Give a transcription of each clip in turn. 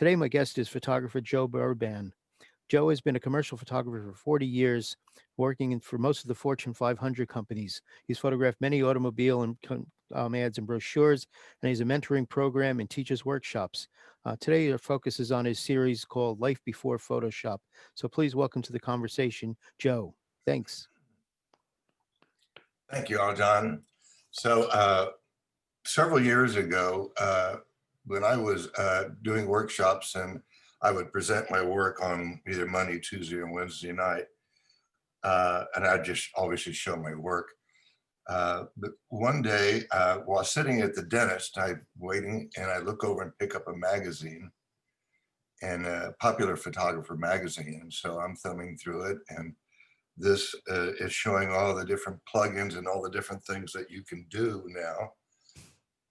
Today, my guest is photographer Joe Baraban. Joe has been a commercial photographer for 40 years, for most of the Fortune 500 companies. He's photographed many automobile and ads and brochures, and he's a mentoring program and teaches workshops. Today, our focus is on his series called Life Before Photoshop. So please welcome to the conversation, Joe. Thanks. Thank you, Aljon. So several years ago, when I was doing workshops and I would present my work on either Monday, Tuesday, or Wednesday night, and I'd just obviously show my work. But one day, while sitting at the dentist, I'm waiting, and I look over and pick up a magazine, and a Popular Photographer magazine. And so I'm thumbing through it, and this is showing all the different plugins and all the different things that you can do now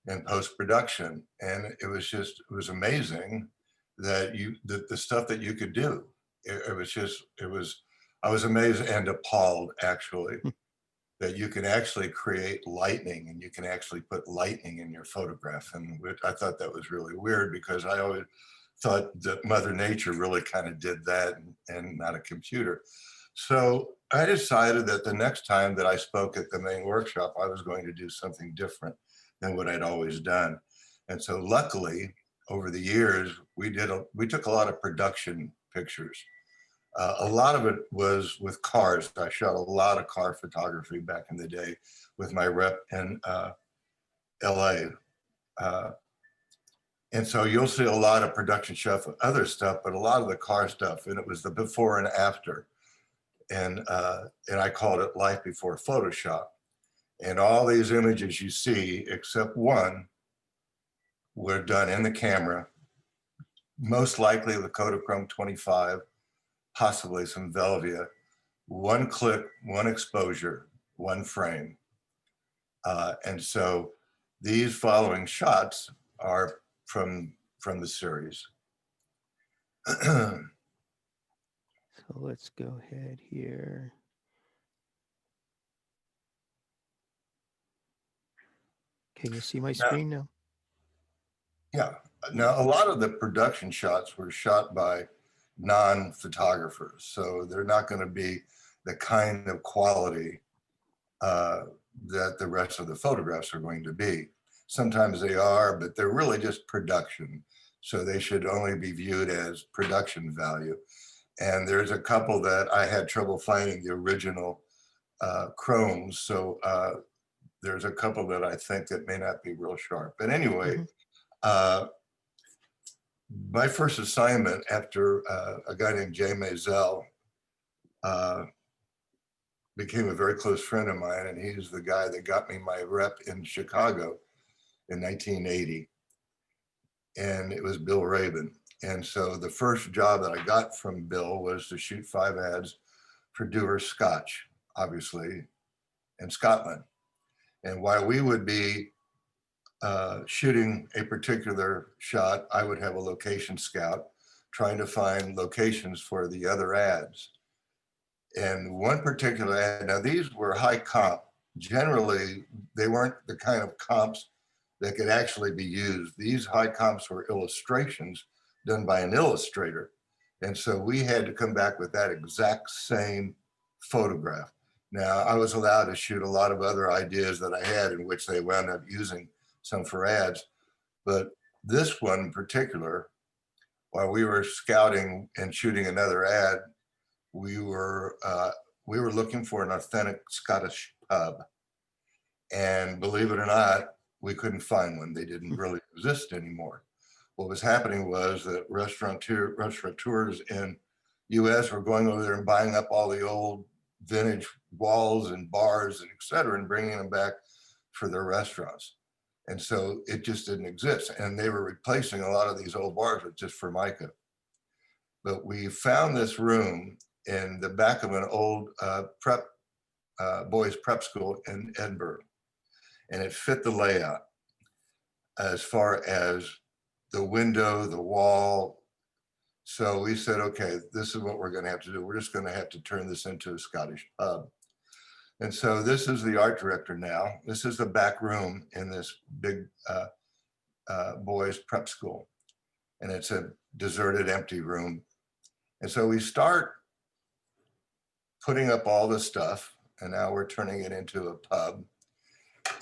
in post-production. And it was amazing that the stuff that you could do. I was amazed and appalled, actually, that you can actually create lightning, and you can actually put lightning in your photograph. And I thought that was really weird, because I always thought that Mother Nature really kind of did that, and not a computer. So I decided that the next time that I spoke at the main workshop, I was going to do something different than what I'd always done. And so luckily, over the years, we took a lot of production pictures. A lot of it was with cars. I shot a lot of car photography back in the day with my rep in LA. And so you'll see a lot of production stuff, other stuff, but a lot of the car stuff, and it was the before and after. And I called it Life Before Photoshop. And all these images you see, except one, were done in the camera, most likely with Kodachrome 25, possibly some Velvia, one click, one exposure, one frame. And so these following shots are from the series. So let's go ahead here. Can you see my screen now? Yeah. Now, a lot of the production shots were shot by non-photographers, so they're not going to be the kind of quality that the rest of the photographs are going to be. Sometimes they are, but they're really just production, so they should only be viewed as production value. And there's a couple that I had trouble finding the original chromes, so there's a couple that I think that may not be real sharp. But anyway, my first assignment after a guy named Jay Maisel became a very close friend of mine, and he's the guy that got me my rep in Chicago in 1980. And it was Bill Rabin. And so the first job that I got from Bill was to shoot 5 ads for Dewar Scotch, obviously, in Scotland. And while we would be shooting a particular shot, I would have a location scout trying to find locations for the other ads. And one particular ad, now these were high comp. Generally, they weren't the kind of comps that could actually be used. These high comps were illustrations done by an illustrator. And so we had to come back with that exact same photograph. Now, I was allowed to shoot a lot of other ideas that I had, in which they wound up using some for ads. But this one in particular, while we were scouting and shooting another ad, we were looking for an authentic Scottish pub. And believe it or not, we couldn't find one. They didn't really exist anymore. What was happening was that restaurateurs in US were going over there and buying up all the old vintage walls and bars and et cetera, and bringing them back for their restaurants. And so it just didn't exist. And they were replacing a lot of these old bars with just Formica. But we found this room in the back of an old boys prep school in Edinburgh. And it fit the layout as far as the window, the wall. So we said, okay, this is what we're going to have to do. We're just going to have to turn this into a Scottish pub. And so this is the art director now. This is the back room in this big boys prep school. And it's a deserted, empty room. And so we start putting up all the stuff, and now we're turning it into a pub.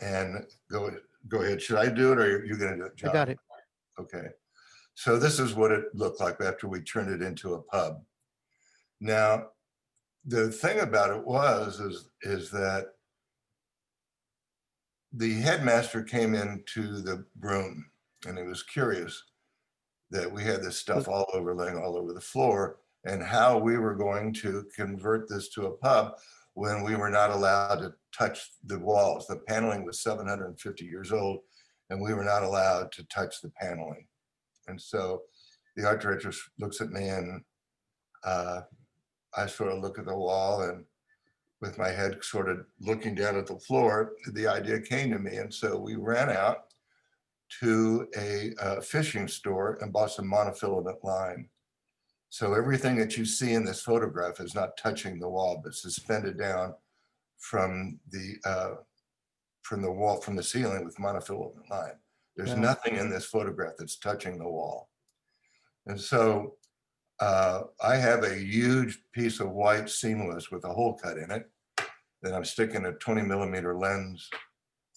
And go ahead. Should I do it, or are you going to do it, I John? got it. Okay. So this is what it looked like after we turned it into a pub. Now, the thing about it is that the headmaster came into the room, and he was curious that we had this stuff all over, laying all over the floor, and how we were going to convert this to a pub when we were not allowed to touch the walls. The paneling was 750 years old, and we were not allowed to touch the paneling. And so the art director looks at me, and I sort of look at the wall, and with my head sort of looking down at the floor, the idea came to me. And so we ran out to a fishing store and bought some monofilament line. So everything that you see in this photograph is not touching the wall, but suspended down from the wall, from the ceiling, with monofilament line. There's nothing in this photograph that's touching the wall. And so I have a huge piece of white seamless with a hole cut in it that I'm sticking a 20 millimeter lens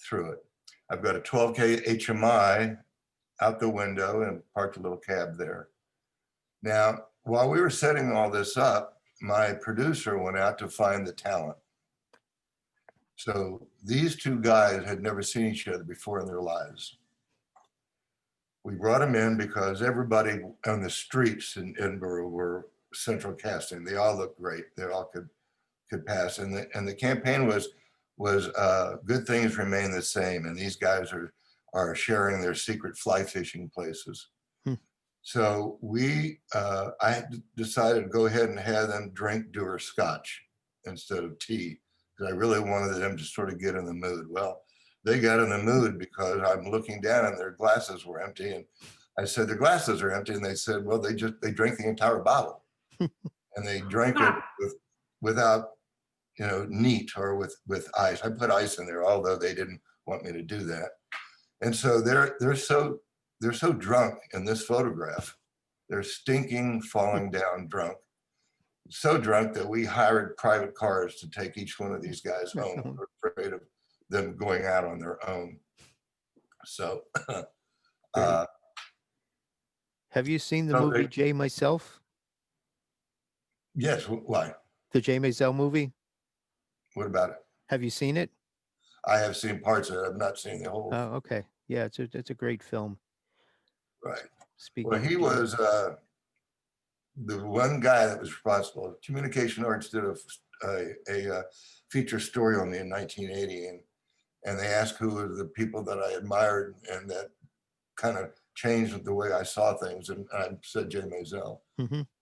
through it. I've got a 12K HMI out the window and parked a little cab there. Now, while we were setting all this up, my producer went out to find the talent. So these two guys had never seen each other before in their lives. We brought them in because everybody on the streets in Edinburgh were central casting. They all looked great. They all could pass. And the campaign was good things remain the same. And these guys are sharing their secret fly fishing places. So I decided to go ahead and have them drink Dewar Scotch instead of tea, because I really wanted them to sort of get in the mood. Well, they got in the mood because I'm looking down and their glasses were empty. And I said, their glasses are empty. And they said, well, they drank the entire bottle. And they drank it without, neat or with ice. I put ice in there, although they didn't want me to do that. And so they're so drunk in this photograph. They're stinking, falling down drunk. So drunk that we hired private cars to take each one of these guys home. We're afraid of them going out on their own. So have you seen the movie Jay Myself? Yes. Why? The Jay Maisel movie? What about it? Have you seen it? I have seen parts of it. I've not seen the whole. Oh, okay. Yeah, it's a great film. Right. Speaking well, he was the one guy that was responsible. Communication Arts did a feature story on me in 1980, and they asked who were the people that I admired and that kind of changed the way I saw things, and I said Jay Maisel.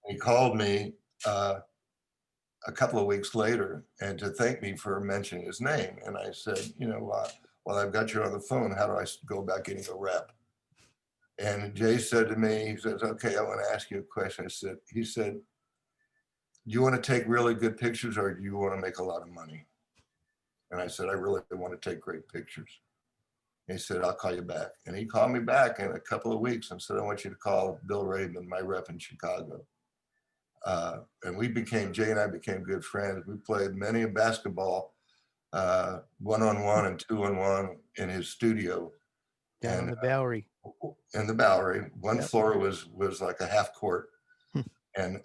He called me a couple of weeks later and to thank me for mentioning his name, and I said, well, I've got you on the phone. How do I go about getting a rep? And Jay said to me, he says, okay, I want to ask you a question. He said, do you want to take really good pictures, or do you want to make a lot of money? And I said, I really want to take great pictures. And he said, I'll call you back. And he called me back in a couple of weeks and said, I want you to call Bill Raban, my rep in Chicago. And Jay and I became good friends. We played many a basketball, one-on-one and two-on-one in his studio. Down in the Bowery. In the Bowery. One floor was like a half court. And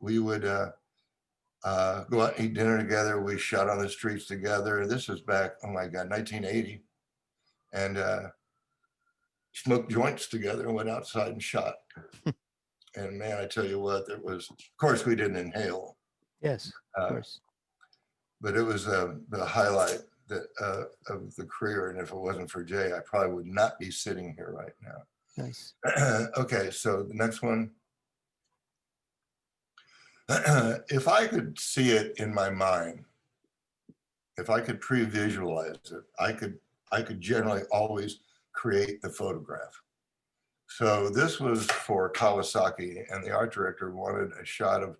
we would go out and eat dinner together. We shot on the streets together. This was back, oh my God, 1980. And smoked joints together and went outside and shot. And man, I tell you what, of course we didn't inhale. Yes, of course. But it was the highlight of the career. And if it wasn't for Jay, I probably would not be sitting here right now. Nice. Okay, so the next one. If I could see it in my mind, if I could pre-visualize it, I could generally always create the photograph. So this was for Kawasaki, and the art director wanted a shot of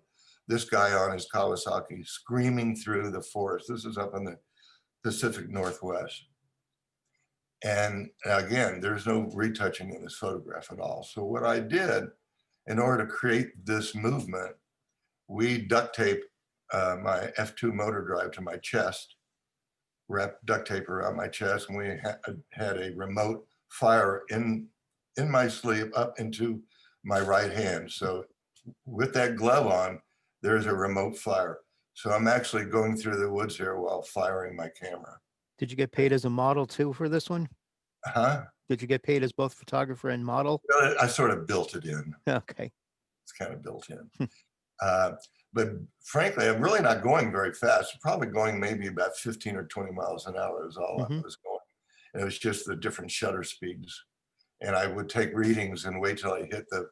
this guy on his Kawasaki screaming through the forest. This is up in the Pacific Northwest. And again, there's no retouching in this photograph at all. So what I did, in order to create this movement, we duct tape my F2 motor drive to my chest, wrap duct tape around my chest, and we had a remote fire in my sleeve up into my right hand. So with that glove on, there's a remote fire. So I'm actually going through the woods here while firing my camera. Did you get paid as a model too for this one? Huh? Did you get paid as both photographer and model? Well, I sort of built it in. Okay. It's kind of built in. But frankly, I'm really not going very fast. Probably going maybe about 15 or 20 miles an hour is all I was going. And it was just the different shutter speeds. And I would take readings and wait till I hit the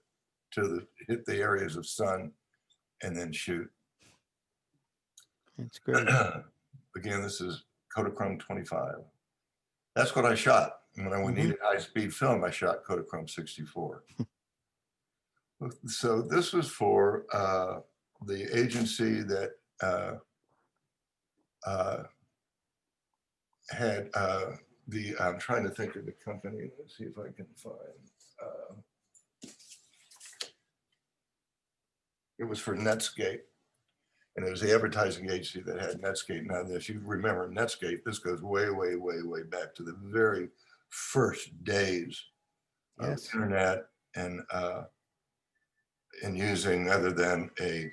areas of sun and then shoot. That's great. Again, this is Kodachrome 25. That's what I shot. When I needed high-speed film, I shot Kodachrome 64. So this was for the agency that had I'm trying to think of the company. Let's see if I can find. It was for Netscape, and it was the advertising agency that had Netscape. Now, if you remember Netscape, this goes way, way, way, way back to the very first days of internet and using other than a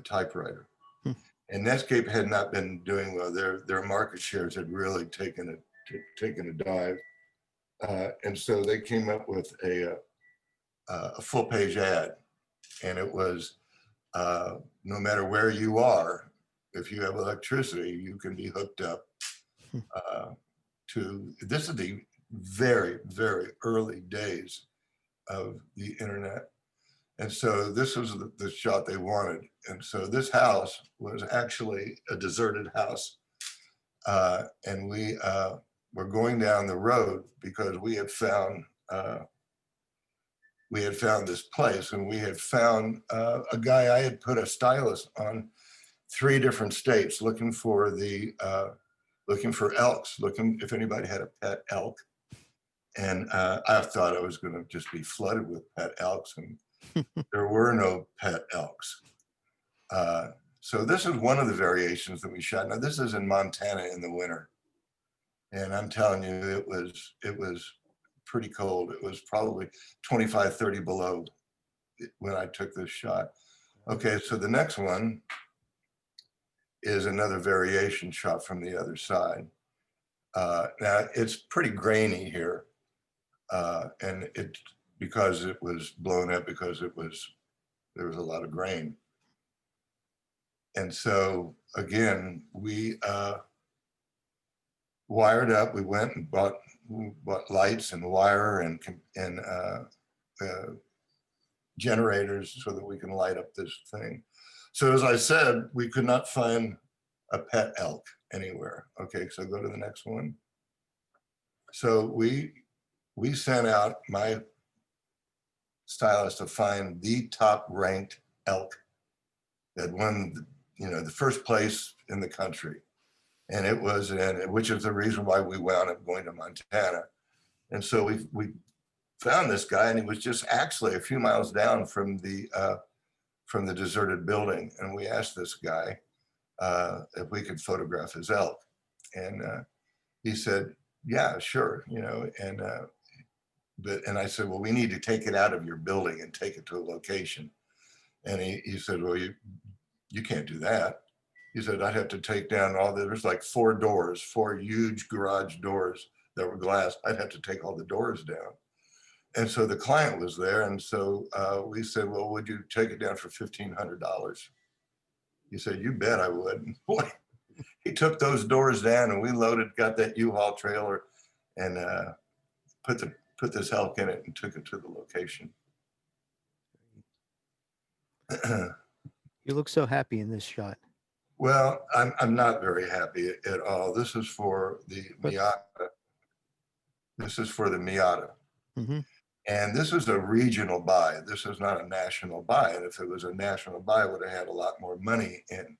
typewriter. And Netscape had not been doing well. Their market shares had really taken a dive, and so they came up with a full page ad, and it was no matter where you are, if you have electricity, you can be hooked up to. This is the very, very early days of the internet. And so this was the shot they wanted. And so this house was actually a deserted house. And we were going down the road because we had found this place, and we had found a guy. I had put a stylus on 3 different states looking for elks, looking if anybody had a pet elk. And I thought I was going to just be flooded with pet elks, and there were no pet elks. So this is one of the variations that we shot. Now this is in Montana in the winter, and I'm telling you, it was pretty cold. It was probably 25, 30 below when I took this shot. Okay, so the next one is another variation shot from the other side. Now it's pretty grainy here, and it because it was blown up because there was a lot of grain. And so again, we wired up. We went and bought lights and wire and generators so that we can light up this thing. So as I said, we could not find a pet elk anywhere. Okay, so go to the next one. So we sent out my stylist to find the top ranked elk that won, the first place in the country. And it was which is the reason why we wound up going to Montana. And so we found this guy, and he was just actually a few miles down from the deserted building. And we asked this guy if we could photograph his elk. And he said, yeah, sure, and I said, well, we need to take it out of your building and take it to a location. And he said, well, you can't do that. He said, I'd have to take down there's like 4 huge garage doors that were glass. I'd have to take all the doors down. And so the client was there. And so we said, well, would you take it down for $1,500? He said, you bet I would. And boy, he took those doors down, and we got that U-Haul trailer and put this elk in it and took it to the location. You look so happy in this shot. Well, I'm not very happy at all. This is for the Miata. This is for the Miata. And this is a regional buy. This is not a national buy. And if it was a national buy, it would have had a lot more money in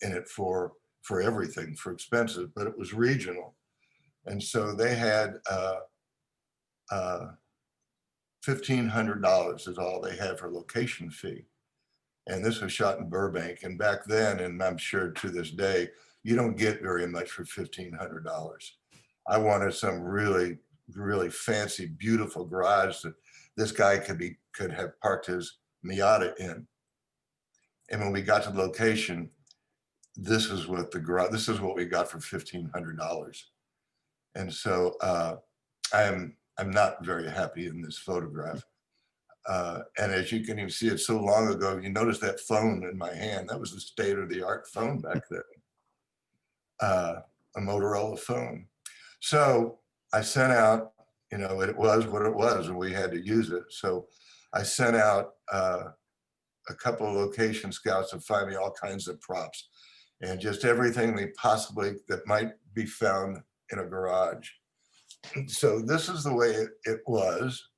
it for everything, for expenses, but it was regional. And so they had $1,500 is all they had for location fee. And this was shot in Burbank. And back then, and I'm sure to this day, you don't get very much for $1,500. I wanted some really, really fancy, beautiful garage that this guy could have parked his Miata in. And when we got to the location, this is what we got for $1,500. And so I'm not very happy in this photograph. And as you can even see, it's so long ago. You notice that phone in my hand. That was the state of the art phone back then, a Motorola phone. So I sent out, it was what it was, and we had to use it. So I sent out a couple of location scouts to find me all kinds of props and just everything that might be found in a garage. So this is the way it was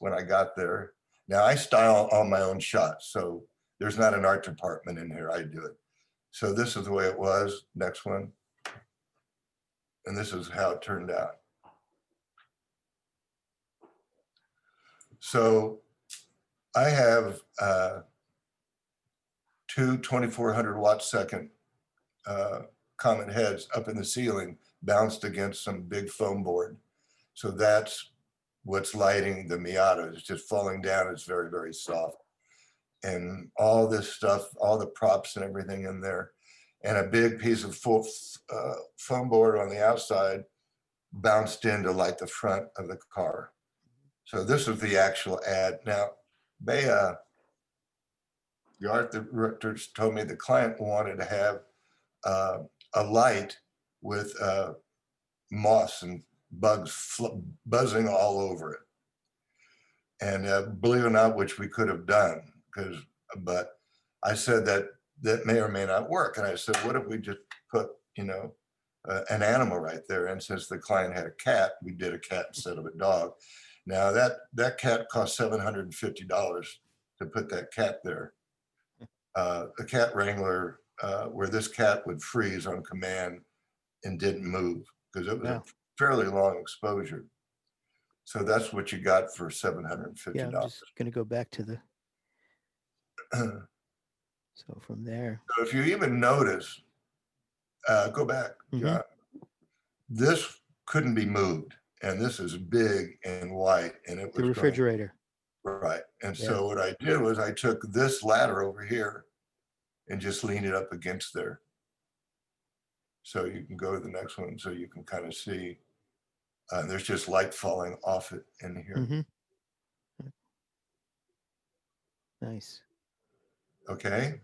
when I got there. Now I style all my own shots, so there's not an art department in here. I do it. So this is the way it was. Next one. And this is how it turned out. So I have two 2,400 watt second comet heads up in the ceiling, bounced against some big foam board. So that's what's lighting the Miata. It's just falling down. It's very, very soft. And all this stuff, all the props and everything in there, and a big piece of foam board on the outside bounced in to light the front of the car. So this is the actual ad. Now, the art directors told me the client wanted to have a light with moss and bugs buzzing all over it. And believe it or not, which we could have done, but I said that may or may not work. And I said, what if we just put, an animal right there? And since the client had a cat, we did a cat instead of a dog. Now that cat cost $750 to put that cat there. A cat wrangler, where this cat would freeze on command and didn't move because it was a fairly long exposure. So that's what you got for $750. Yeah, I'm just going to go back to the. So from there. So if you even notice, go back, John. This couldn't be moved, and this is big and white, and it was the refrigerator. Right. And so what I did was I took this ladder over here and just leaned it up against there. So you can go to the next one so you can kind of see. There's just light falling off it in here. Nice. Okay.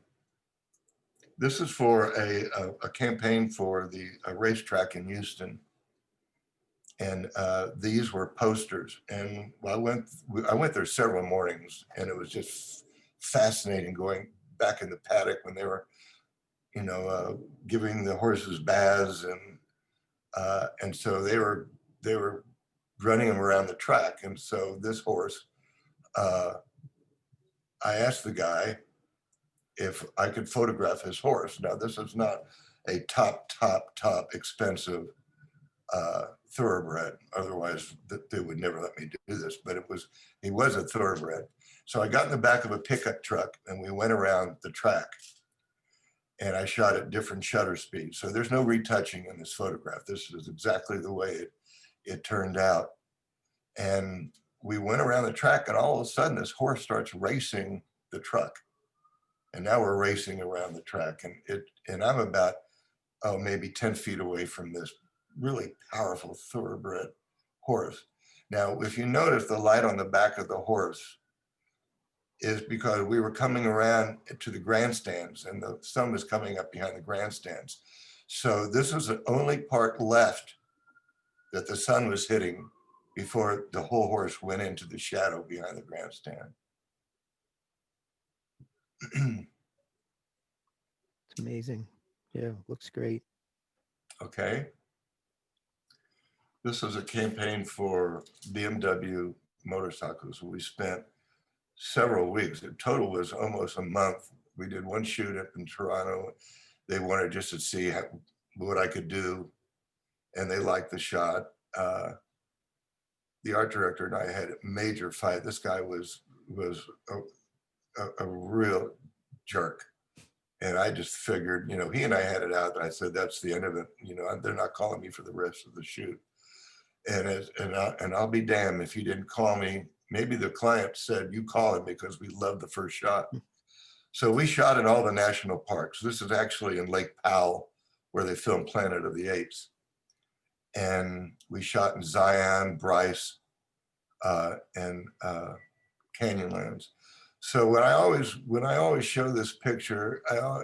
This is for a campaign for the racetrack in Houston. And these were posters. And I went there several mornings, and it was just fascinating going back in the paddock when they were, giving the horses baths, and so they were running them around the track. And so this horse, I asked the guy if I could photograph his horse. Now, this is not a top expensive thoroughbred. Otherwise, they would never let me do this, but he was a thoroughbred. So I got in the back of a pickup truck and we went around the track, and I shot at different shutter speeds. So there's no retouching in this photograph. This is exactly the way it turned out. And we went around the track, and all of a sudden this horse starts racing the truck. And now we're racing around the track, and I'm about, maybe 10 feet away from this really powerful thoroughbred horse. Now, if you notice, the light on the back of the horse is because we were coming around to the grandstands, and the sun was coming up behind the grandstands. So this was the only part left that the sun was hitting before the whole horse went into the shadow behind the grandstand. It's amazing. Yeah, looks great. Okay. This was a campaign for BMW motorcycles. We spent several weeks. The total was almost a month. We did one shoot up in Toronto. They wanted just to see what I could do, and they liked the shot. the art director and I had a major fight. This guy was a real jerk. And I just figured, you know, he and I had it out. And I said, that's the end of it. You know, they're not calling me for the rest of the shoot. And I'll be damned if you didn't call me. Maybe the client said, you call him because we loved the first shot. So we shot in all the national parks. This is actually in Lake Powell, where they filmed Planet of the Apes. And we shot in Zion, Bryce, and Canyonlands. So when I always show this picture,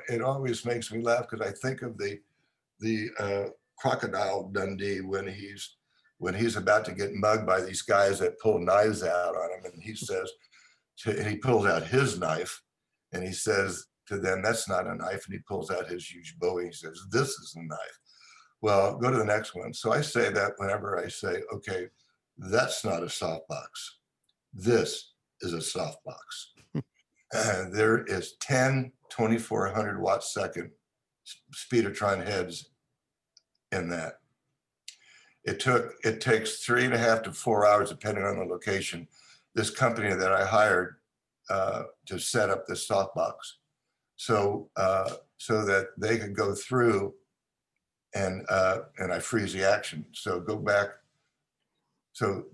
it always makes me laugh because I think of the Crocodile Dundee when he's about to get mugged by these guys that pull knives out on him, and he says, and he pulls out his knife, and he says to them, "That's not a knife," and he pulls out his huge Bowie. He says, "This is a knife." Well, go to the next one. So I say that whenever I say, "Okay, that's not a softbox. This is a softbox." There is 10 2400 watt second speedotron heads in that. It takes 3.5 to 4 hours, depending on the location. This company that I hired to set up this softbox, so that they could go through and I freeze the action. So go back. So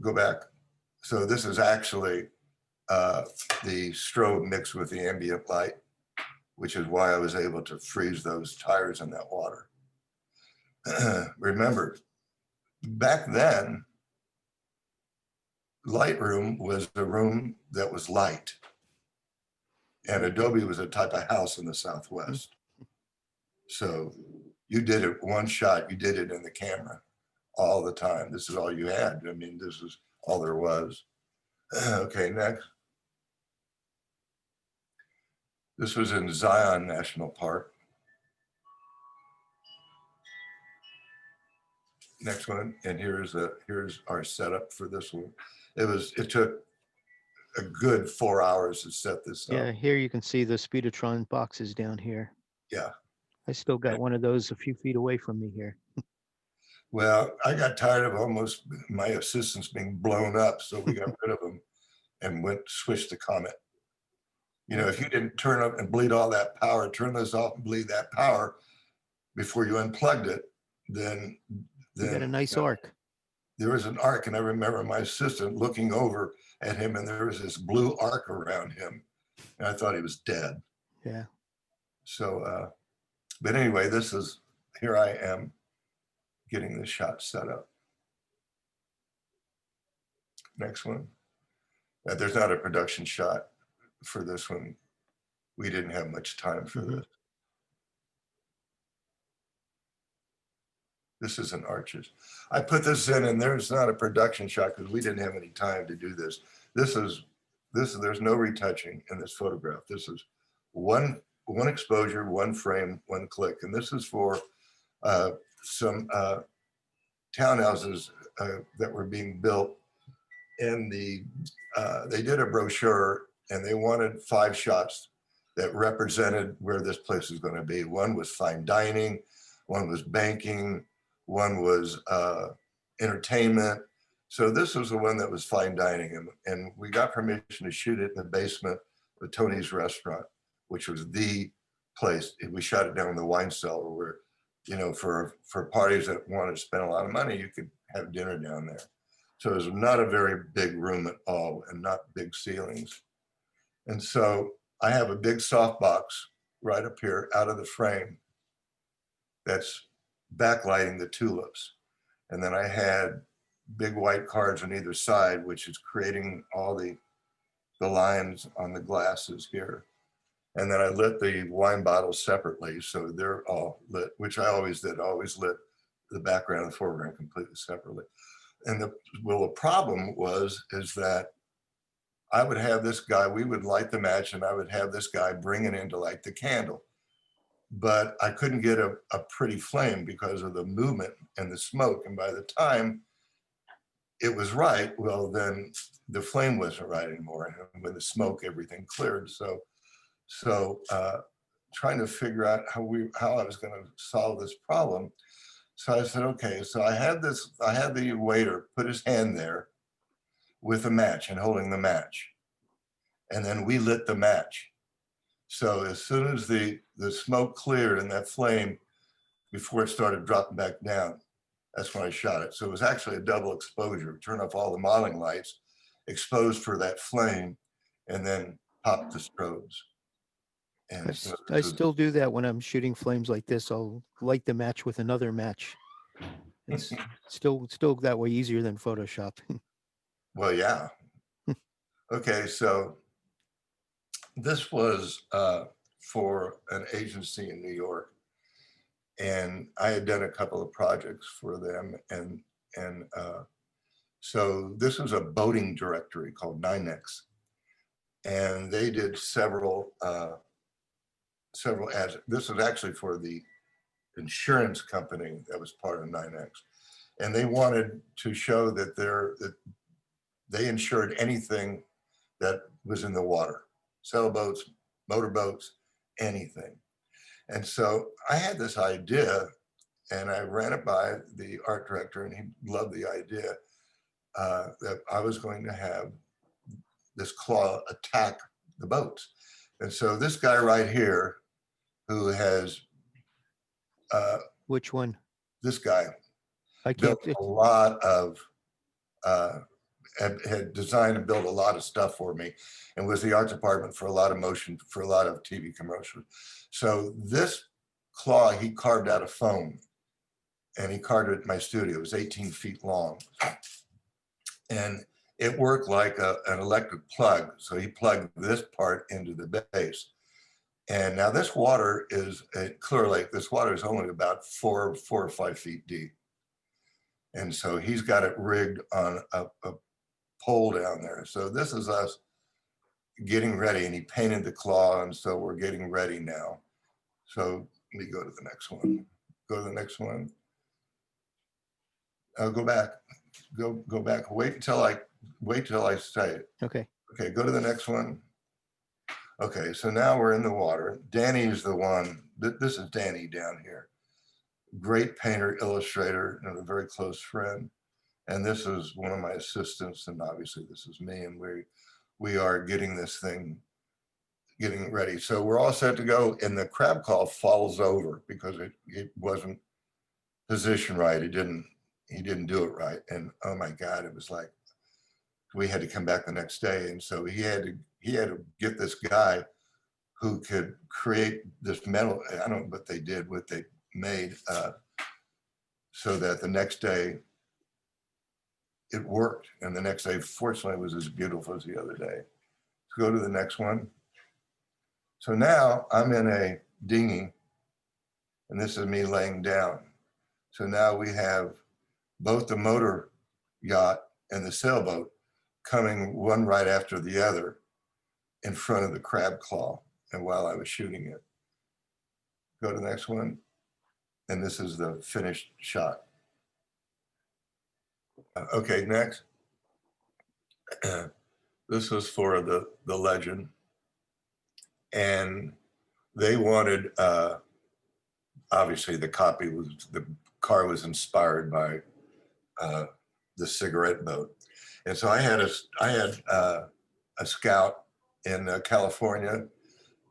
this is actually the strobe mixed with the ambient light, which is why I was able to freeze those tires in that water. Remember, back then, Lightroom was a room that was light, and Adobe was a type of house in the Southwest. So you did it one shot, you did it in the camera all the time. This is all you had. I mean, this is all there was. Okay, next. This was in Zion National Park. Next one, and here's our setup for this one. It took a good 4 hours to set this up. Yeah, here you can see the Speedotron boxes down here. Yeah. I still got one of those a few feet away from me here. Well, I got tired of almost my assistants being blown up, so we got rid of them and switched to Comet. You know, if you didn't turn up and bleed all that power, turn this off and bleed that power before you unplugged it, then you got a nice arc. There was an arc, and I remember my assistant looking over at him, and there was this blue arc around him, and I thought he was dead. Yeah. So, but anyway, here I am getting the shot set up. Next one. There's not a production shot for this one. We didn't have much time for this. This is an Arches. I put this in, and there's not a production shot because we didn't have any time to do this. There's no retouching in this photograph. This is one exposure, one frame, one click. And this is for some townhouses that were being built. And they did a brochure, and they wanted 5 shots that represented where this place is going to be. One was fine dining, one was banking, one was entertainment. So this was the one that was fine dining, and we got permission to shoot it in the basement of Tony's restaurant, which was the place. We shot it down in the wine cellar where, you know, for parties that wanted to spend a lot of money, you could have dinner down there. So it was not a very big room at all, and not big ceilings. And so I have a big softbox right up here out of the frame that's backlighting the tulips. And then I had big white cards on either side, which is creating all the lines on the glasses here. And then I lit the wine bottles separately, so they're all lit, which I always did. I always lit the background and the foreground completely separately. And the problem is that I would have this guy, we would light the match, and I would have this guy bring it in to light the candle. But I couldn't get a pretty flame because of the movement and the smoke. And by the time it was right, well, then the flame wasn't right anymore. And with the smoke, everything cleared. So trying to figure out how I was going to solve this problem. So I said, okay, so I had the waiter put his hand there with a match and holding the match. And then we lit the match. So as soon as the smoke cleared and that flame, before it started dropping back down, that's when I shot it. So it was actually a double exposure. Turn off all the modeling lights, exposed for that flame, and then pop the strobes. And so I still do that when I'm shooting flames like this. I'll light the match with another match. It's still that way easier than Photoshop. well, yeah. Okay, so this was for an agency in New York, and I had done a couple of projects for them, and so this was a boating directory called NYNEX, and they did several ads. This was actually for the insurance company that was part of NYNEX, and they wanted to show that they insured anything that was in the water, sailboats, motorboats, anything. And so I had this idea, and I ran it by the art director, and he loved the idea that I was going to have this claw attack the boats. And so this guy right here, who has Which one? this guy I can't. built a lot of had designed and built a lot of stuff for me, and was the art department for a lot of motion, for a lot of TV commercials. So this claw he carved out of foam, and he carved it in my studio. It was 18 feet long, and it worked like an electric plug. So he plugged this part into the base. And now this water is a Clear Lake. This water is only about 4 or 5 feet deep. And so he's got it rigged on a pole down there. So this is us getting ready, and he painted the claw, and so we're getting ready now. So let me go to the next one. Go to the next one. Go back. Go back. Wait until I say it. Okay. Okay, go to the next one. Okay, so now we're in the water. Danny is the one. This is Danny down here. Great painter, illustrator, and a very close friend. And this is one of my assistants, and obviously this is me, and we are getting this thing, getting ready. So we're all set to go, and the crab claw falls over because it wasn't positioned right. He didn't do it right. And oh my God, it was like, we had to come back the next day. And so he had to get this guy who could create this metal. I don't know what they did, what they made, so that the next day it worked. And the next day, fortunately, was as beautiful as the other day. Let's go to the next one. So now I'm in a dinghy, and this is me laying down. So now we have both the motor yacht and the sailboat coming one right after the other in front of the crab claw, and while I was shooting it. Go to the next one. And this is the finished shot. Okay, next. This was for the Legend. And they wanted, obviously the car was inspired by the cigarette boat. And so I had a scout in California,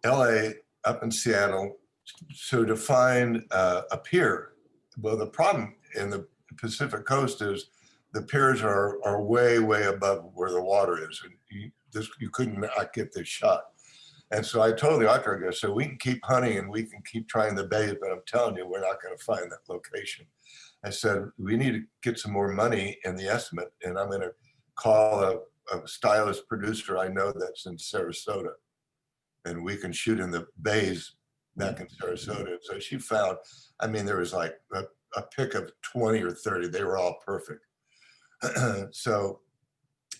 LA, up in Seattle, so to find a pier. Well, the problem in the Pacific coast is the piers are way, way above where the water is. And you couldn't not get this shot. And so I told the art director, so we can keep hunting and we can keep trying the bays, but I'm telling you, we're not going to find that location. I said, we need to get some more money in the estimate, and I'm going to call a stylist producer I know that's in Sarasota, and we can shoot in the bays back in Sarasota. So she found, I mean, there was like a pick of 20 or 30. They were all perfect. So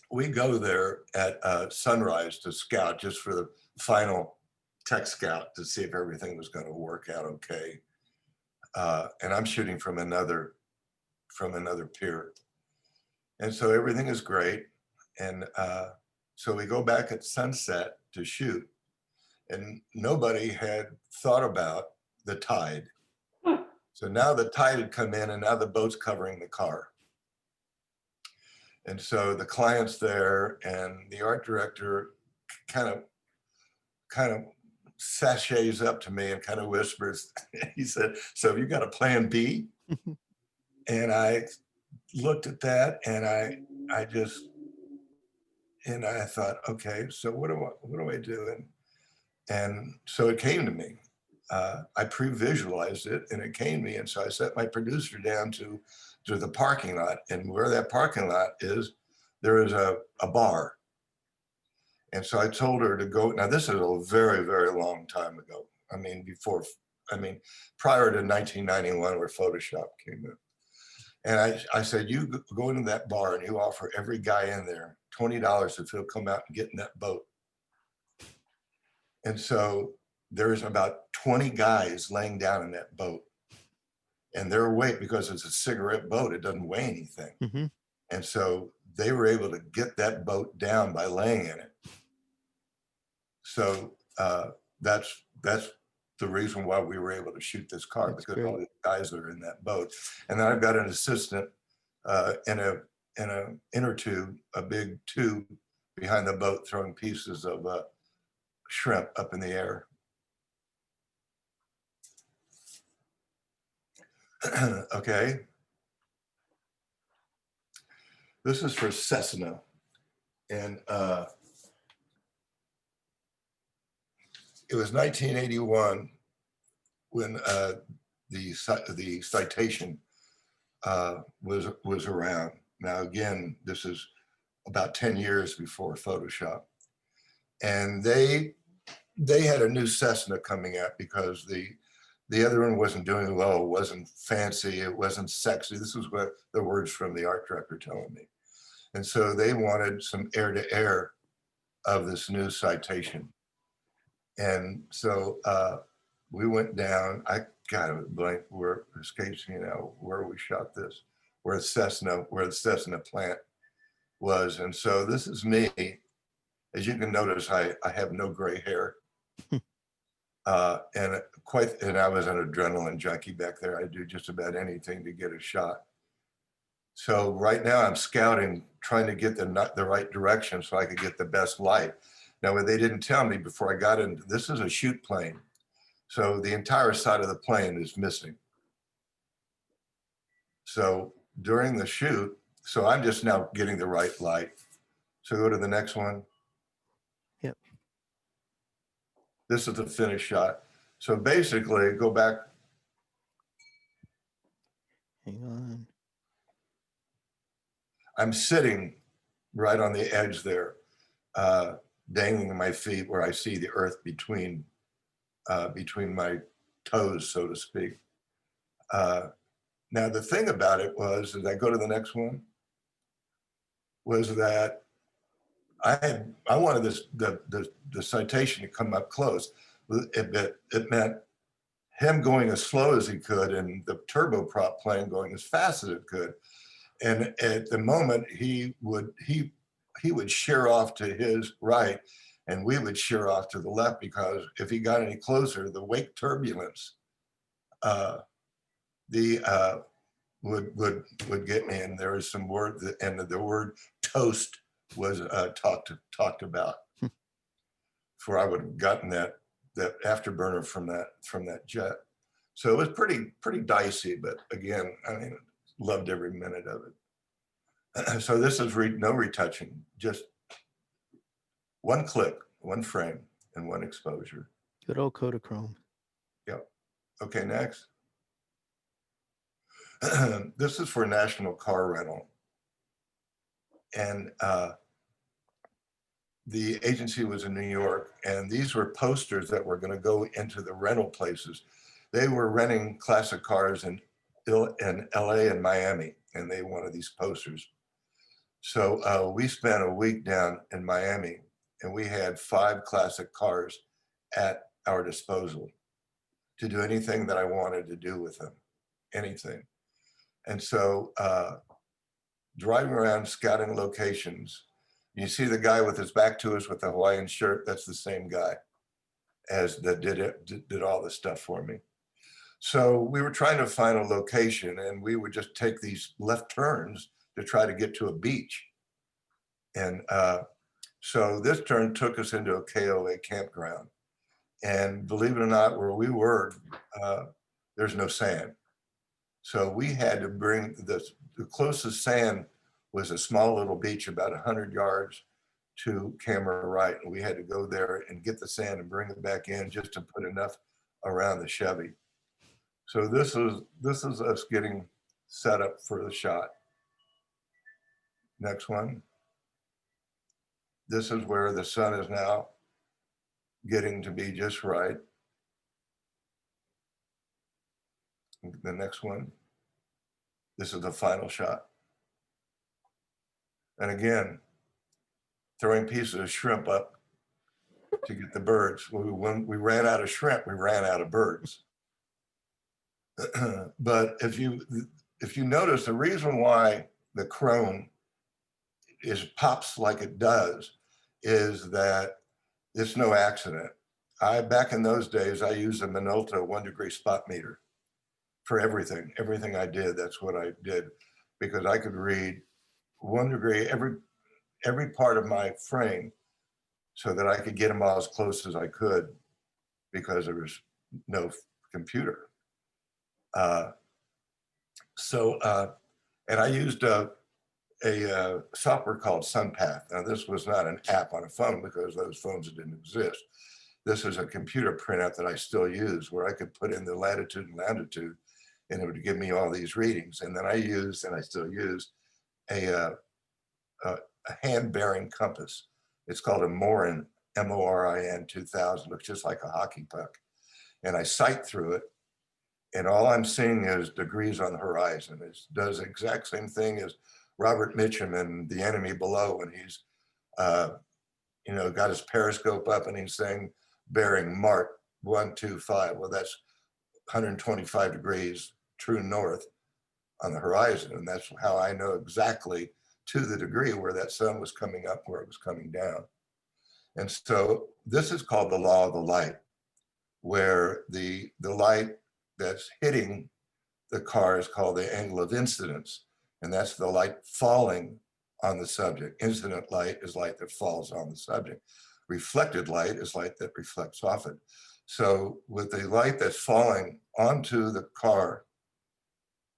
we go there at sunrise to scout, just for the final tech scout, to see if everything was going to work out okay. And I'm shooting from another pier. And so everything is great. And so we go back at sunset to shoot, and nobody had thought about the tide. So now the tide had come in, and now the boat's covering the car. And so the client's there, and the art director kind of kind of sachets up to me and kind of whispers, he said, "So have you got a plan B?" And I looked at that, and I just, and I thought, okay, so what do I do? And so it came to me. I pre-visualized it, and it came to me. And so I set my producer down to the parking lot, and where that parking lot is, there is a bar. And so I told her to go. Now, this is a very, very long time ago. I mean, prior to 1991, where Photoshop came in. And I said, you go into that bar and you offer every guy in there $20 if he'll come out and get in that boat. And so there's about 20 guys laying down in that boat. And their weight, because it's a cigarette boat, it doesn't weigh anything. Mm-hmm. And so they were able to get that boat down by laying in it. So that's the reason why we were able to shoot this car, That's because great. all the guys are in that boat. And then I've got an assistant in a inner tube, a big tube behind the boat, throwing pieces of shrimp up in the air. Okay. This is for Cessna. And it was 1981 when the citation was around. Now, again, this is about 10 years before Photoshop. And they had a new Cessna coming out because the other one wasn't doing well. It wasn't fancy. It wasn't sexy. This is what the words from the art director telling me. And so they wanted some air to air of this new citation. And so we went down. I got a blank where escapes me now where we shot this, where the Cessna plant was. And so this is me. As you can notice, I have no gray hair. And I was an adrenaline junkie back there. I do just about anything to get a shot. So right now I'm scouting, trying to get the right direction so I could get the best light. Now, what they didn't tell me before I got into this is a shoot plane. So the entire side of the plane is missing. So during the shoot, so I'm just now getting the right light. So go to the next one. Yep. This is the finished shot. So basically, go back. Hang on. I'm sitting right on the edge there, dangling my feet where I see the earth between my toes, so to speak. Now, the thing about it was, as I go to the next one, was that I wanted the citation to come up close. It meant him going as slow as he could and the turboprop plane going as fast as it could. And at the moment, he would shear off to his right, and we would shear off to the left, because if he got any closer, the wake turbulence would get me. And there was some word, and the word toast was talked about. For I would have gotten that afterburner from that jet. So it was pretty dicey, but again, I mean, loved every minute of it. So this is no retouching, just one click, one frame, and one exposure. Good old Kodachrome. Yep. Okay, next. This is for National Car Rental. And the agency was in New York, and these were posters that were going to go into the rental places. They were renting classic cars in LA and Miami, and they wanted these posters. So we spent a week down in Miami, and we had 5 classic cars at our disposal to do anything that I wanted to do with them, anything. And so driving around scouting locations, you see the guy with his back to us with the Hawaiian shirt, that's the same guy that did all this stuff for me. So we were trying to find a location, and we would just take these left turns to try to get to a beach. And so this turn took us into a KOA campground. And believe it or not, where we were, there's no sand. So we had to bring the closest sand was a small little beach about 100 yards to Camera Right. And we had to go there and get the sand and bring it back in just to put enough around the Chevy. So this is us getting set up for the shot. Next one. This is where the sun is now getting to be just right. The next one. This is the final shot. And again, throwing pieces of shrimp up to get the birds. When we ran out of shrimp, we ran out of birds. But if you notice, the reason why the chrome pops like it does is that it's no accident. Back in those days, I used a Minolta 1 degree spot meter for everything. Everything I did, that's what I did, because I could read 1 degree every part of my frame so that I could get them all as close as I could because there was no computer. And I used a software called SunPath. Now, this was not an app on a phone because those phones didn't exist. This is a computer printout that I still use where I could put in the latitude and longitude and it would give me all these readings. And then I still use a hand-bearing compass. It's called a Morin, M-O-R-I-N 2000, looks just like a hockey puck. And I sight through it, and all I'm seeing is degrees on the horizon. It does the exact same thing as Robert Mitchum in The Enemy Below when he's, got his periscope up and he's saying bearing Mark 125. Well, that's 125 degrees true north on the horizon. And that's how I know exactly to the degree where that sun was coming up, where it was coming down. And so this is called the law of the light, where the light that's hitting the car is called the angle of incidence. And that's the light falling on the subject. Incident light is light that falls on the subject. Reflected light is light that reflects off it. So with the light that's falling onto the car,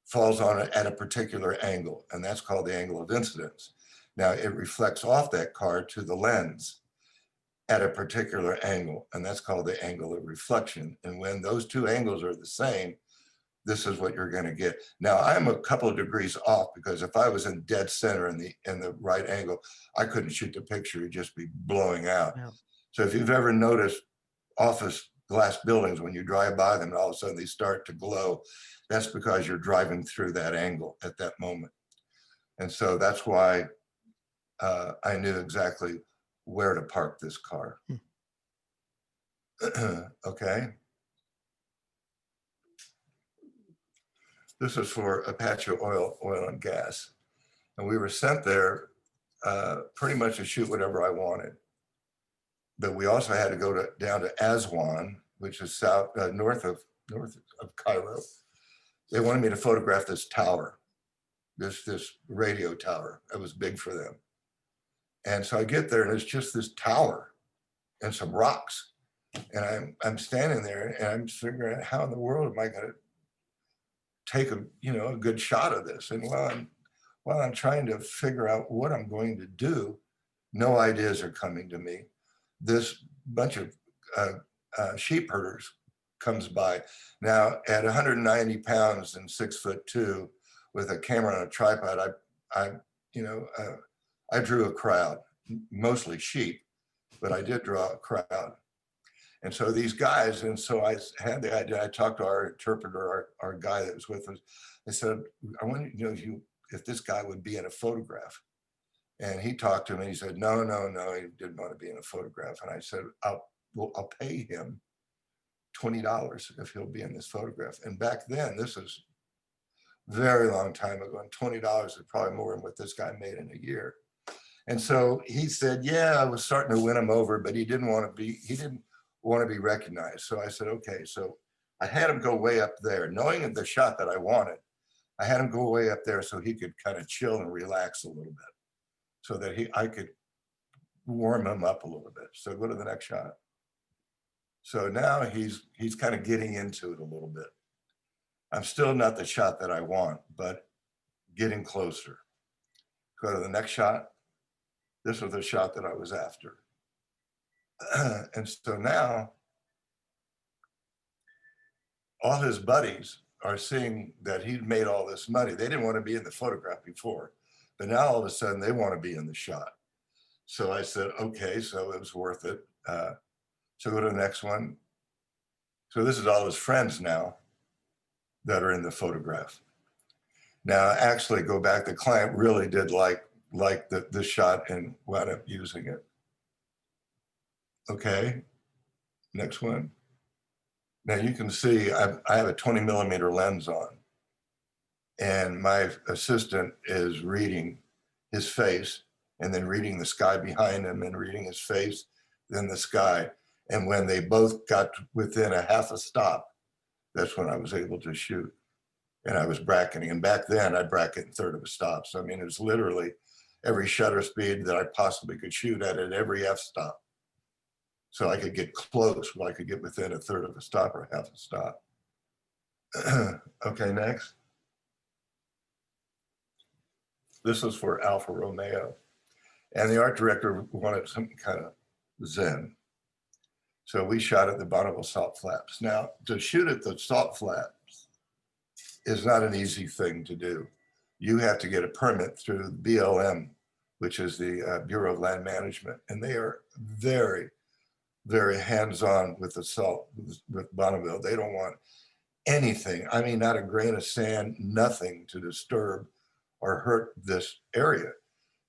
falls on it at a particular angle, and that's called the angle of incidence. Now it reflects off that car to the lens at a particular angle, and that's called the angle of reflection. And when those two angles are the same, this is what you're going to get. Now I'm a couple of degrees off because if I was in dead center in the right angle, I couldn't shoot the picture, it'd just be blowing out. Yeah. So if you've ever noticed office glass buildings, when you drive by them, all of a sudden they start to glow, that's because you're driving through that angle at that moment. And so that's why I knew exactly where to park this car. Okay. This is for Apache oil and gas. And we were sent there pretty much to shoot whatever I wanted. But we also had to go down to Aswan, which is north of Cairo. They wanted me to photograph this tower, this radio tower. That was big for them. And so I get there and it's just this tower and some rocks. And I'm standing there and I'm figuring out how in the world am I going to take a good shot of this. And while I'm trying to figure out what I'm going to do, no ideas are coming to me. This bunch of sheep herders comes by. Now at 190 pounds and 6'2" with a camera on a tripod, I drew a crowd, mostly sheep, but I did draw a crowd. And so these guys, and so I had the idea, I talked to our interpreter, our guy that was with us. I said, I want you to know if this guy would be in a photograph. And he talked to me and he said, no, he didn't want to be in a photograph. And I said, I'll pay him $20 if he'll be in this photograph. And back then, this is very long time ago, and $20 is probably more than what this guy made in a year. And so he said, yeah, I was starting to win him over, but he didn't want to be recognized. So I said, okay. So I had him go way up there, knowing the shot that I wanted. I had him go way up there so he could kind of chill and relax a little bit. so that I could warm him up a little bit. So go to the next shot. So now he's kind of getting into it a little bit. I'm still not the shot that I want, but getting closer. Go to the next shot. This was the shot that I was after. And so now all his buddies are seeing that he'd made all this money. They didn't want to be in the photograph before, but now all of a sudden they want to be in the shot. So I said, okay, so it was worth it. So go to the next one. So this is all his friends now that are in the photograph. Now, actually, go back. The client really did like this shot and wound up using it. Okay, next one. Now you can see I have a 20 millimeter lens on, and my assistant is reading his face and then reading the sky behind him and reading his face, then the sky. And when they both got within a half a stop, that's when I was able to shoot. And I was bracketing. And back then I'd bracket in third of a stop. So I mean, it was literally every shutter speed that I possibly could shoot at every f-stop. So I could get close, well, I could get within a third of a stop or half a stop. Okay, next. This was for Alfa Romeo. And the art director wanted some kind of zen. So we shot at the Bonneville Salt Flaps. Now, to shoot at the Salt Flaps is not an easy thing to do. You have to get a permit through BLM, which is the Bureau of Land Management. And they are very, very hands-on with the salt, with Bonneville. They don't want anything, I mean, not a grain of sand, nothing to disturb or hurt this area.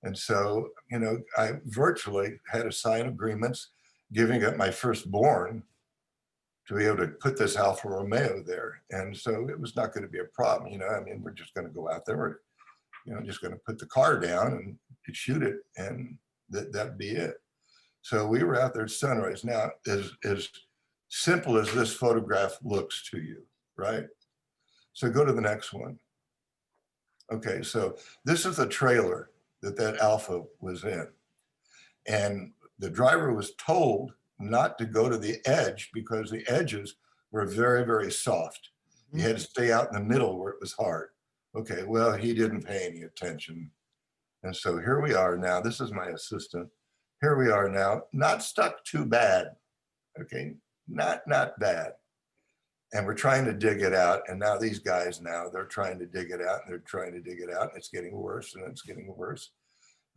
And so, you know, I virtually had to sign agreements giving up my firstborn to be able to put this Alfa Romeo there. And so it was not going to be a problem. You know, I mean, we're just going to go out there, we're, you know, just going to put the car down and shoot it, and that'd be it. So we were out there at sunrise. Now, as simple as this photograph looks to you, right? So go to the next one. Okay, so this is the trailer that Alpha was in. And the driver was told not to go to the edge because the edges were very, very soft. You had to stay out in the middle where it was hard. Okay, well, he didn't pay any attention. And so here we are now. This is my assistant. Here we are now, not stuck too bad. Okay, not bad. And we're trying to dig it out. And now these guys they're trying to dig it out, and they're trying to dig it out. And it's getting worse, and it's getting worse.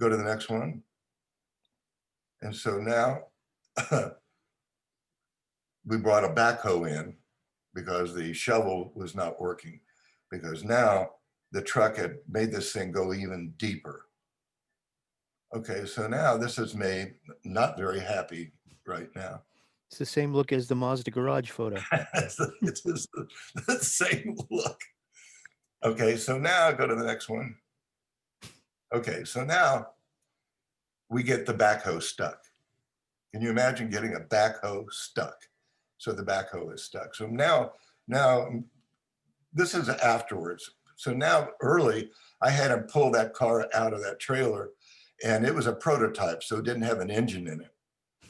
Go to the next one. And so now we brought a backhoe in because the shovel was not working, because now the truck had made this thing go even deeper. Okay, so now this is me not very happy right now. It's the same look as the Mazda garage photo. It's the same look. Okay, so now go to the next one. Okay, so now we get the backhoe stuck. Can you imagine getting a backhoe stuck? So the backhoe is stuck. So now this is afterwards. So now early, I had him pull that car out of that trailer, and it was a prototype, so it didn't have an engine in it.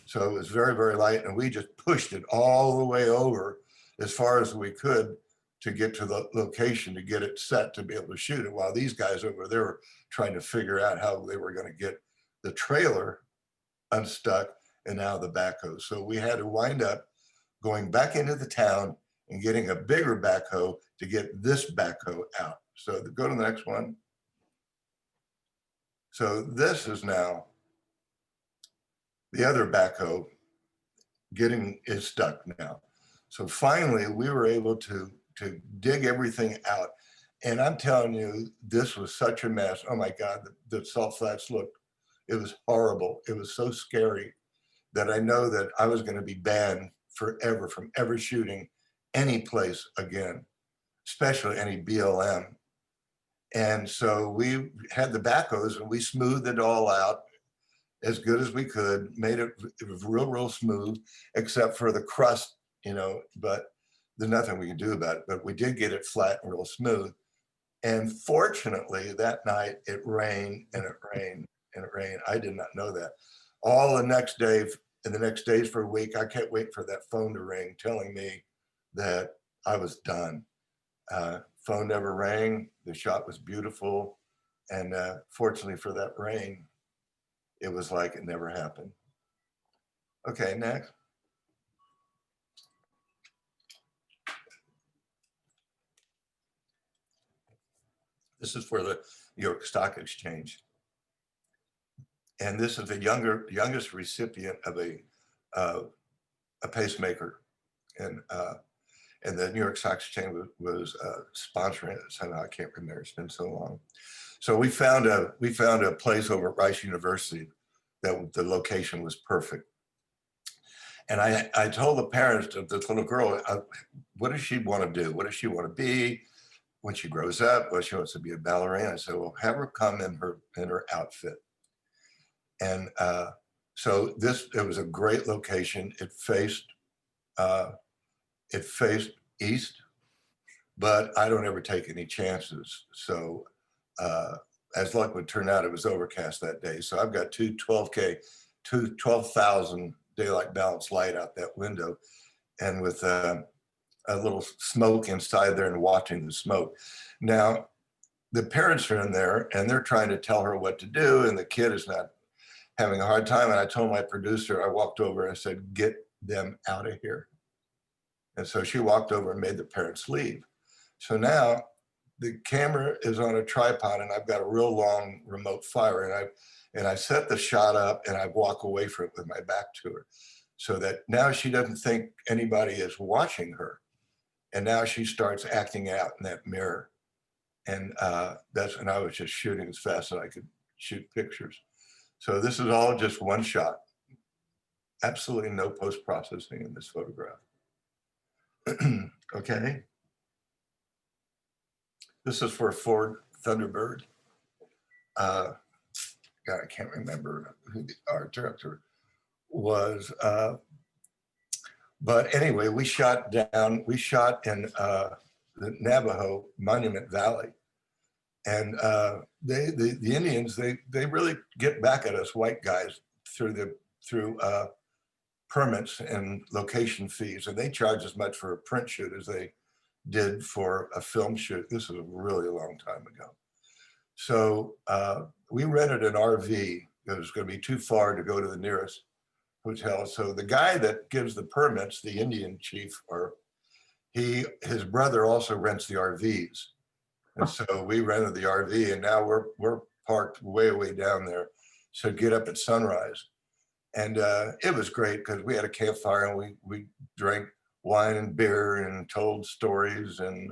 So it was very, very light, and we just pushed it all the way over as far as we could to get to the location to get it set to be able to shoot it, while these guys over there were trying to figure out how they were going to get the trailer unstuck and now the backhoe. So we had to wind up going back into the town and getting a bigger backhoe to get this backhoe out. So go to the next one. So this is now the other backhoe is stuck now. So finally we were able to dig everything out. And I'm telling you, this was such a mess. Oh my God, the salt flats looked, it was horrible. It was so scary that I know that I was going to be banned forever from ever shooting any place again, especially any BLM. And so we had the backhoes and we smoothed it all out as good as we could, made it real, real smooth, except for the crust, you know, but there's nothing we can do about it. But we did get it flat and real smooth. And fortunately, that night it rained and it rained. and it rained. I did not know that. All the next day, and the next days for a week, I kept waiting for that phone to ring, telling me that I was done. Phone never rang. The shot was beautiful, and fortunately for that rain, it was like it never happened. Okay, next. This is for the New York Stock Exchange. And this is the youngest recipient of a pacemaker. And the New York Stock Exchange was sponsoring it somehow. I can't remember. It's been so long. So we found a place over at Rice University that the location was perfect. And I told the parents of this little girl, what does she want to do? What does she want to be when she grows up? Well, she wants to be a ballerina. I said, well, have her come in her outfit. And so it was a great location. It faced east, but I don't ever take any chances. So as luck would turn out, it was overcast that day. So I've got two 12,000 daylight balance light out that window, and with a little smoke inside there and watching the smoke. Now, the parents are in there and they're trying to tell her what to do, and the kid is not having a hard time. And I told my producer, I walked over and I said, get them out of here. And so she walked over and made the parents leave. So now the camera is on a tripod and I've got a real long remote fire, and I set the shot up and I walk away from it with my back to her, so that now she doesn't think anybody is watching her. And now she starts acting out in that mirror. And I was just shooting as fast as I could shoot pictures. So this is all just one shot. Absolutely no post-processing in this photograph. Okay. This is for Ford Thunderbird. God, I can't remember who the art director was. But anyway, we shot in the Navajo Monument Valley. And the Indians, they really get back at us white guys through permits and location fees. And they charge as much for a print shoot as they did for a film shoot. This was a really long time ago. So we rented an RV. It was going to be too far to go to the nearest hotel. So the guy that gives the permits, the Indian chief, his brother also rents the RVs. And so we rented the RV, and now we're parked way down there. So get up at sunrise. And it was great because we had a campfire and we drank wine and beer and told stories. And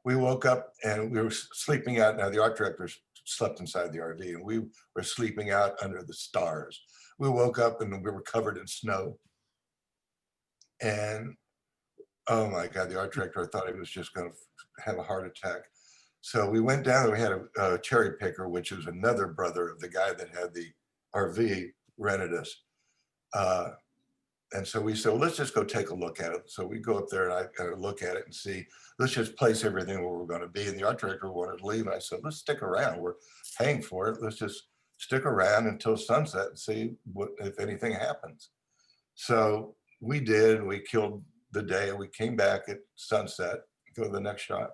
we woke up and we were sleeping out. Now the art director slept inside the RV and we were sleeping out under the stars. We woke up and we were covered in snow. And oh my God, the art director, I thought he was just going to have a heart attack. So we went down and we had a cherry picker, which is another brother of the guy that had the RV rented us. And so we said, well, let's just go take a look at it. So we go up there and I look at it and see, let's just place everything where we're going to be. And the art director wanted to leave. And I said, let's stick around. We're paying for it. Let's just stick around until sunset and see if anything happens. So we did. We killed the day and we came back at sunset. Go to the next shot.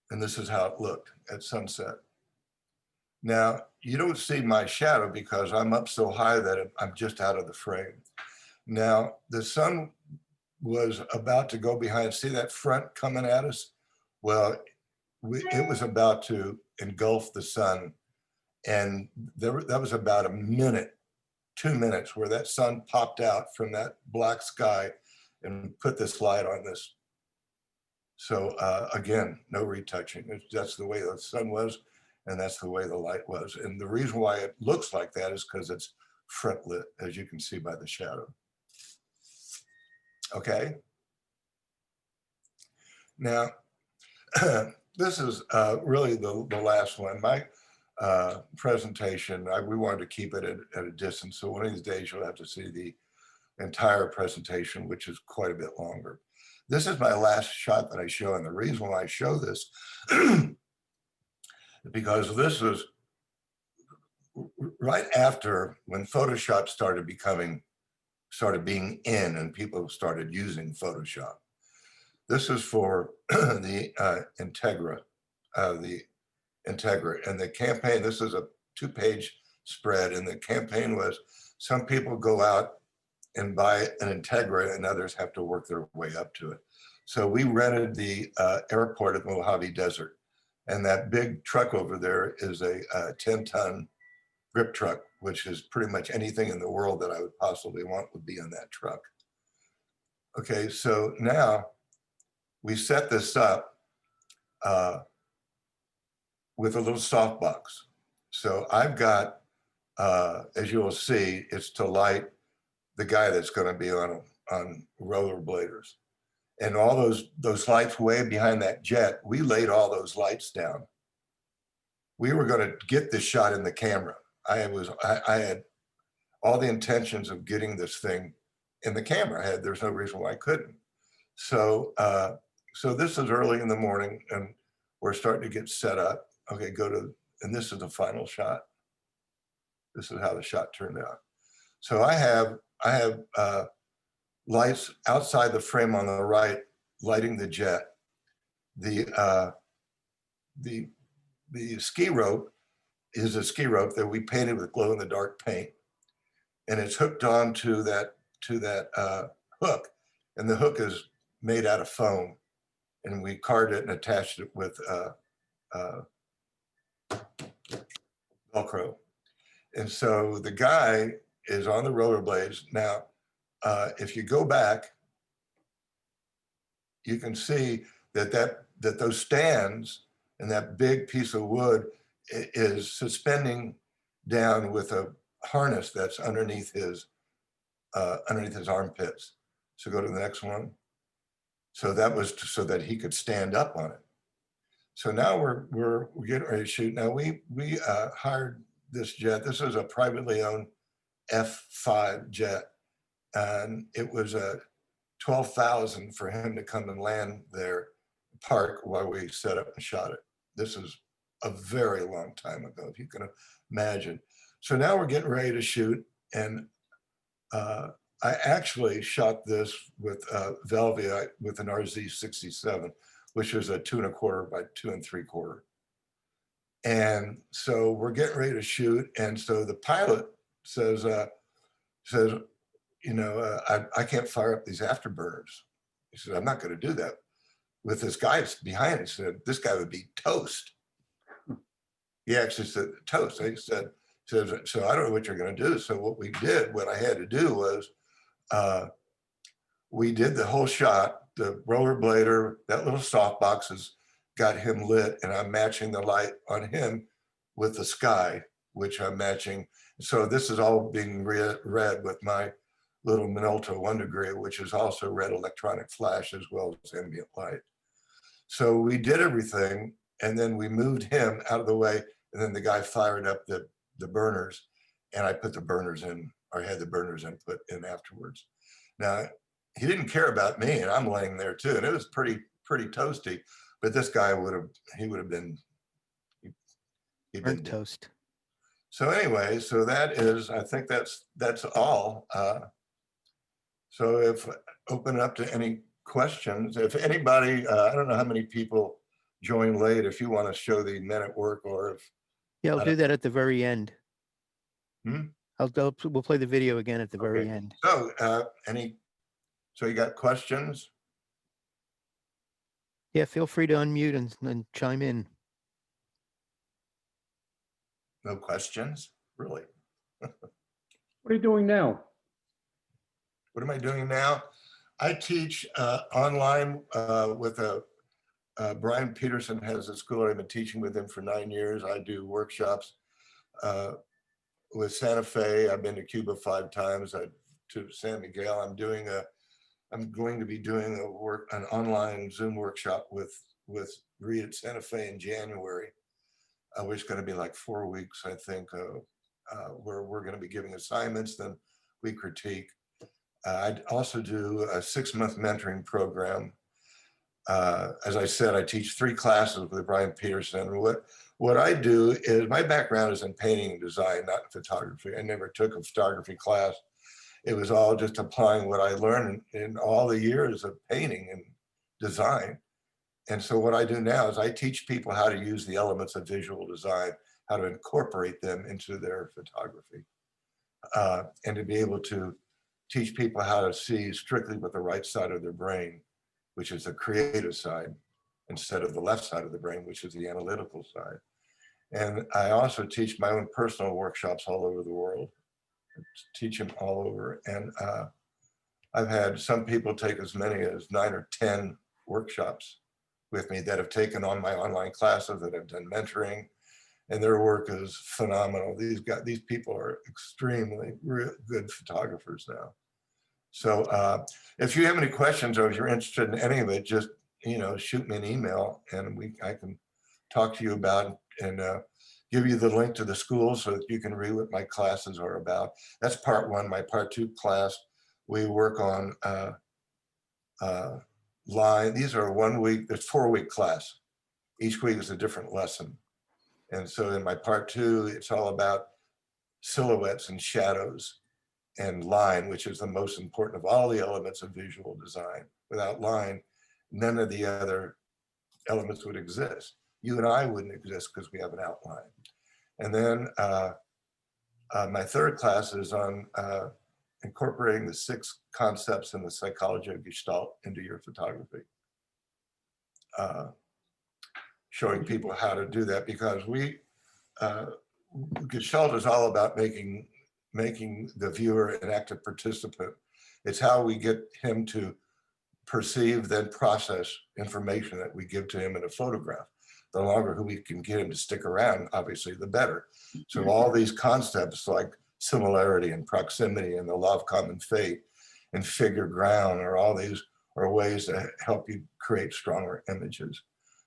And this is how it looked at sunset. Now, you don't see my shadow because I'm up so high that I'm just out of the frame. Now, the sun was about to go behind. See that front coming at us? Well, it was about to engulf the sun. And that was about a minute, 2 minutes where that sun popped out from that black sky and put this light on this. So again, no retouching. That's the way the sun was, and that's the way the light was. And the reason why it looks like that is because it's front lit, as you can see by the shadow. Okay. Now, this is really the last one. My presentation, we wanted to keep it at a distance. So one of these days you'll have to see the entire presentation, which is quite a bit longer. This is my last shot that I show. And the reason why I show this because this was right after when Photoshop started being in and people started using Photoshop. This is for the Integra, and the campaign. This is a 2-page spread, and the campaign was some people go out and buy an Integra, and others have to work their way up to it. So we rented the airport at the Mojave Desert, and that big truck over there is a 10-ton grip truck, which is pretty much anything in the world that I would possibly want would be in that truck. Okay, so now we set this up with a little softbox. So I've got, as you will see, it's to light the guy that's going to be on rollerbladers. And all those lights way behind that jet, we laid all those lights down. We were going to get this shot in the camera. I had all the intentions of getting this thing in the camera. There's no reason why I couldn't. So so this is early in the morning, and we're starting to get set up. Okay, and this is the final shot. This is how the shot turned out. So I have lights outside the frame on the right, lighting the jet. The ski rope is a ski rope that we painted with glow in the dark paint, and it's hooked on to that hook, and the hook is made out of foam, and we carded it and attached it with Velcro. And so the guy is on the rollerblades. Now, if you go back, you can see that those stands and that big piece of wood is suspending down with a harness that's underneath his armpits. So go to the next one. So that was so that he could stand up on it. So now we're getting ready to shoot. Now we hired this jet. This is a privately owned F5 jet, and it was a $12,000 for him to come and land there, park while we set up and shot it. This is a very long time ago, if you can imagine. So now we're getting ready to shoot, and I actually shot this with Velvia with an RZ67, which is a 2 1/4 by 2 3/4. And so we're getting ready to shoot, and so the pilot says, you know, I can't fire up these afterburners. He said, I'm not going to do that. With this guy behind, he said, this guy would be toast. He actually said toast. He said, so I don't know what you're going to do. So what I had to do was, we did the whole shot. The rollerblader, that little softbox has got him lit, and I'm matching the light on him with the sky, which I'm matching. So this is all being read with my little Minolta 1 degree, which is also red electronic flash as well as ambient light. So we did everything, and then we moved him out of the way, and then the guy fired up the burners, and I put the burners in, or had the burners in put in afterwards. Now, he didn't care about me, and I'm laying there too, and it was pretty toasty, but this guy would have been toast. So anyway, so that is, I think that's all. So if open up to any questions, if anybody, I don't know how many people joined late, if you want to show the men at work, or if. Yeah, I'll do that at the very end. Hmm? We'll play the video again at the very end. So so you got questions? Yeah, feel free to unmute and chime in. No questions? Really? What are you doing now? What am I doing now? I teach online with Brian Peterson has a school. I've been teaching with him for 9 years. I do workshops with Santa Fe. I've been to Cuba 5 times. To San Miguel. I'm going to be doing an online Zoom workshop with Reed at Santa Fe in January, which is going to be like 4 weeks, I think, where we're going to be giving assignments, then we critique. I also do a 6-month mentoring program. As I said, I teach 3 classes with Brian Peterson. What I do is, my background is in painting and design, not photography. I never took a photography class. It was all just applying what I learned in all the years of painting and design. And so what I do now is I teach people how to use the elements of visual design, how to incorporate them into their photography, and to be able to teach people how to see strictly with the right side of their brain, which is the creative side, instead of the left side of the brain, which is the analytical side. And I also teach my own personal workshops all over the world, teach them all over. And I've had some people take as many as 9 or 10 workshops with me that have taken on my online classes, that have done mentoring, and their work is phenomenal. These people are extremely good photographers now. So if you have any questions, or if you're interested in any of it, just, shoot me an email, and I can talk to you about and give you the link to the school so that you can read what my classes are about. That's part 1. My part 2 class, we work on line. These are 1 week, there's 4-week class. Each week is a different lesson. And so in my part 2, it's all about silhouettes and shadows and line, which is the most important of all the elements of visual design. Without line, none of the other elements would exist. You and I wouldn't exist because we have an outline. And then my 3rd class is on incorporating the 6 concepts in the psychology of Gestalt into your photography. Showing people how to do that, because Gestalt is all about making the viewer an active participant. It's how we get him to perceive, then process information that we give to him in a photograph. The longer we can get him to stick around, obviously, the better. So all these concepts like similarity and proximity and the law of common fate and figure ground, all these are ways to help you create stronger images.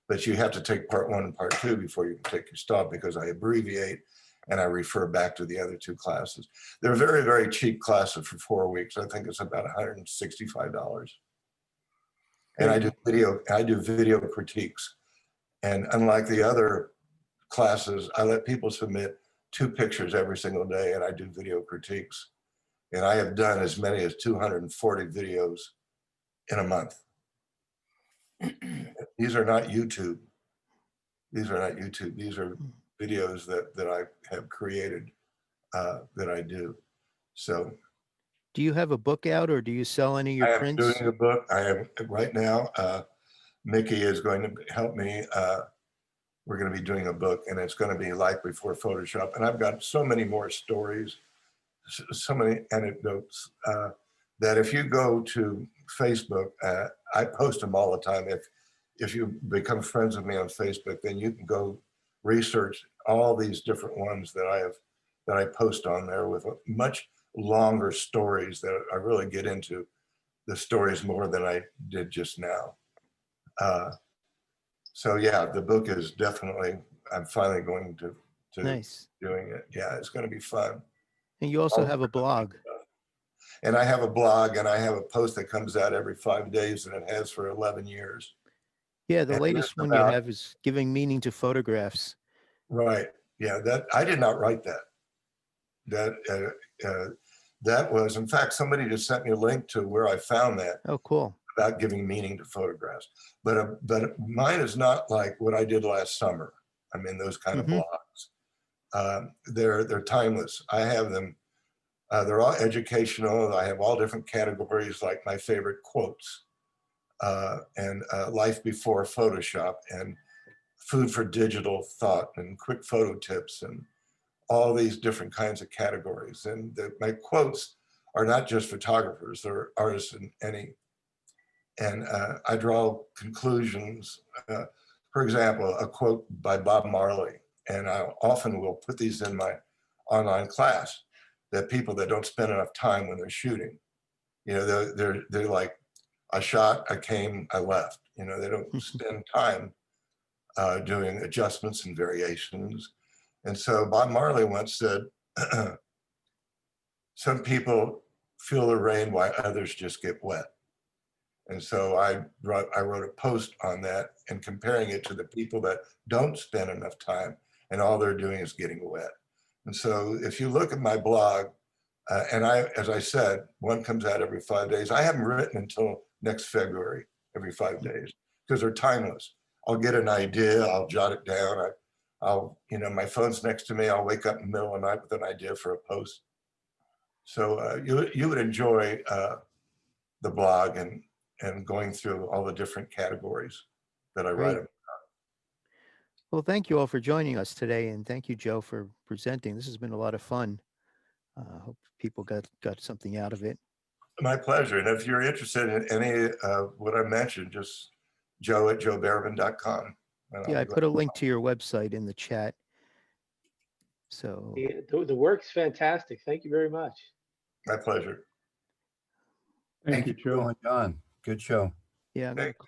But you have to take part 1 and part 2 before you can take your stop, because I abbreviate and I refer back to the other 2 classes. They're very, very cheap classes for 4 weeks. I think it's about $165. And I do video critiques. And unlike the other classes, I let people submit 2 pictures every single day, and I do video critiques. And I have done as many as 240 videos in a month. These are not YouTube. These are videos that I have created, that I do. So Do you have a book out, or do you sell any of your I am prints? doing a book. I am right now. Mickey is going to help me. We're going to be doing a book, and it's going to be Life Before Photoshop. And I've got so many more stories, so many anecdotes, that if you go to Facebook, I post them all the time. If you become friends with me on Facebook, then you can go research all these different ones that I post on there, with much longer stories that I really get into the stories more than I did just now. So yeah, the book is definitely, I'm finally going to Nice. doing it. Yeah, it's going to be fun. And you also have a blog. And I have a blog, and I have a post that comes out every 5 days, and it has for 11 years. Yeah, the And latest one you have is Giving Meaning to Photographs. Right. Yeah, that I did not write that. That was, in fact, somebody just sent me a link to where I found that, Oh, cool. about giving meaning to photographs. But mine is not like what I did last summer. I mean, those kind of blogs. They're timeless. I have them. They're all educational. I have all different categories, like my favorite quotes, and life before Photoshop, and food for digital thought, and quick photo tips, and all these different kinds of categories. And my quotes are not just photographers, they're artists in any. And I draw conclusions. For example, a quote by Bob Marley, and I often will put these in my online class, that people that don't spend enough time when they're shooting, they're like, I shot, I came, I left. They don't spend time doing adjustments and variations. And so Bob Marley once said, some people feel the rain while others just get wet. And so I wrote a post on that and comparing it to the people that don't spend enough time and all they're doing is getting wet. And so if you look at my blog, and as I said, one comes out every 5 days. I haven't written until next February, every 5 days, because they're timeless. I'll get an idea, I'll jot it down. My phone's next to me. I'll wake up in the middle of the night with an idea for a post. So you would enjoy the blog and going through all the different categories that I write Great. about. Well, thank you all for joining us today, and thank you, Joe, for presenting. This has been a lot of fun. Hope people got something out of it. My pleasure. And if you're interested in any what I mentioned, just joe@joebaraban.com. Yeah, I put a link to your website in the chat. So The work's fantastic. Thank you very much. My pleasure. Thank you, Joe. John. Good show. yeah, I'm gonna Thanks.